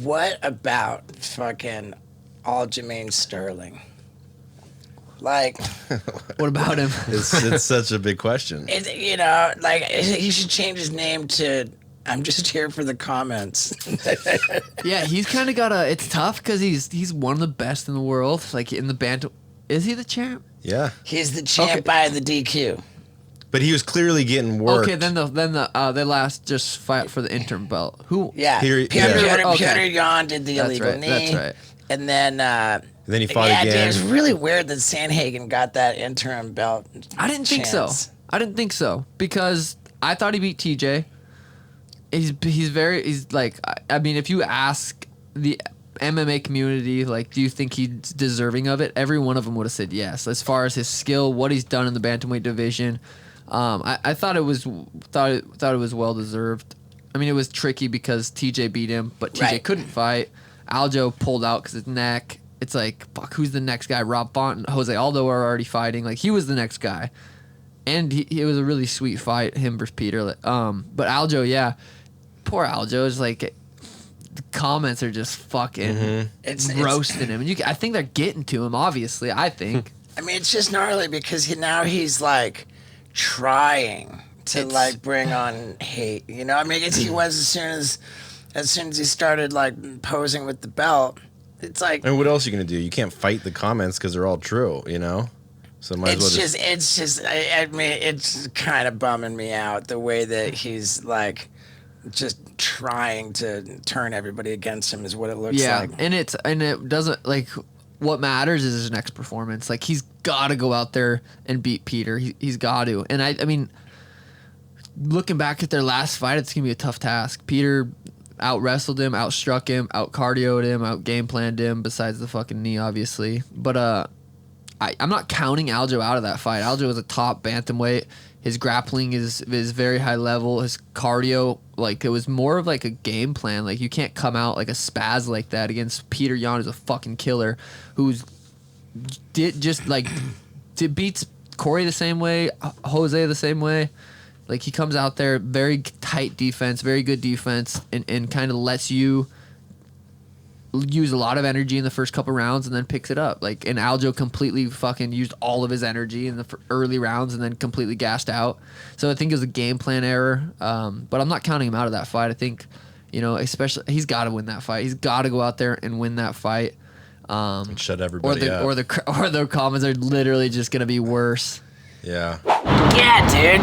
what about fucking Aljamain Sterling? Like, what about him? It's such a big question. You know, like he should change his name to I'm just here for the comments. Yeah, he's kind of got a. It's tough because he's one of the best in the world. Like in the band, is he the champ? Yeah, he's the champ by the DQ. But he was clearly getting worked. Okay, then the last just fight for the interim belt. Who? Yeah, Peter Yan did the illegal knee. That's right. And then he fought again. Dude, it's really weird that Sandhagen got that interim belt. I didn't think so because I thought he beat TJ. He's like, I mean, if you ask the MMA community, like, do you think he's deserving of it? Every one of them would have said yes. As far as his skill, what he's done in the bantamweight division, I thought it was well deserved. I mean, it was tricky because TJ beat him, but TJ couldn't fight. Aljo pulled out because his neck. It's like, fuck, who's the next guy? Rob Font and Jose Aldo are already fighting. Like, he was the next guy. And it was a really sweet fight, him versus Peter. But Aljo, yeah. Poor Aljo is like, the comments are just fucking roasting him. And I think they're getting to him, obviously, I think. I mean, it's just gnarly because now he's like trying to like bring on hate. You know, I mean, he was as soon as he started like posing with the belt. It's like, and what else are you gonna do? You can't fight the comments because they're all true, you know. So might as well it's just. I mean, it's kind of bumming me out the way that he's like just trying to turn everybody against him is what it looks like. And it doesn't like. What matters is his next performance. Like, he's got to go out there and beat Peter. He's got to. And I mean, looking back at their last fight, it's gonna be a tough task. Peter out-wrestled him, out-struck him, out-cardioed him, out-game-planned him, besides the fucking knee, obviously. But I'm not counting Aljo out of that fight. Aljo is a top bantamweight. His grappling is very high level. His cardio, like, it was more of like a game plan. Like, you can't come out like a spaz like that against Peter Yan, who's a fucking killer, who's beats Corey the same way, Jose the same way. Like, he comes out there, very tight defense, very good defense, and kind of lets you use a lot of energy in the first couple rounds and then picks it up. Like, and Aljo completely fucking used all of his energy in the early rounds and then completely gassed out. So I think it was a game plan error. But I'm not counting him out of that fight. I think, you know, especially he's got to win that fight. He's got to go out there and win that fight. And shut everybody up. Or the comments are literally just gonna be worse. Yeah. Yeah, dude.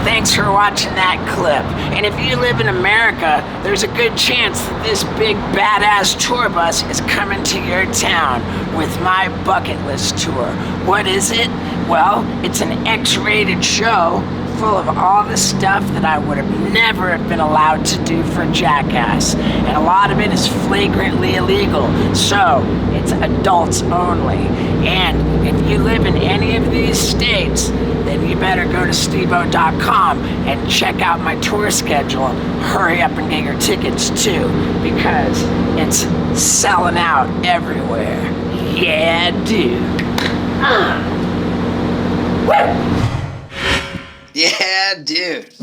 Thanks for watching that clip. And if you live in America, there's a good chance that this big badass tour bus is coming to your town with my bucket list tour. What is it? Well, it's an X-rated show full of all the stuff that I would have never been allowed to do for Jackass. And a lot of it is flagrantly illegal, so it's adults only. And if you live in any of these states, then you better go to stevo.com and check out my tour schedule. Hurry up and get your tickets too, because it's selling out everywhere. Yeah, dude. Woo! Yeah, dude.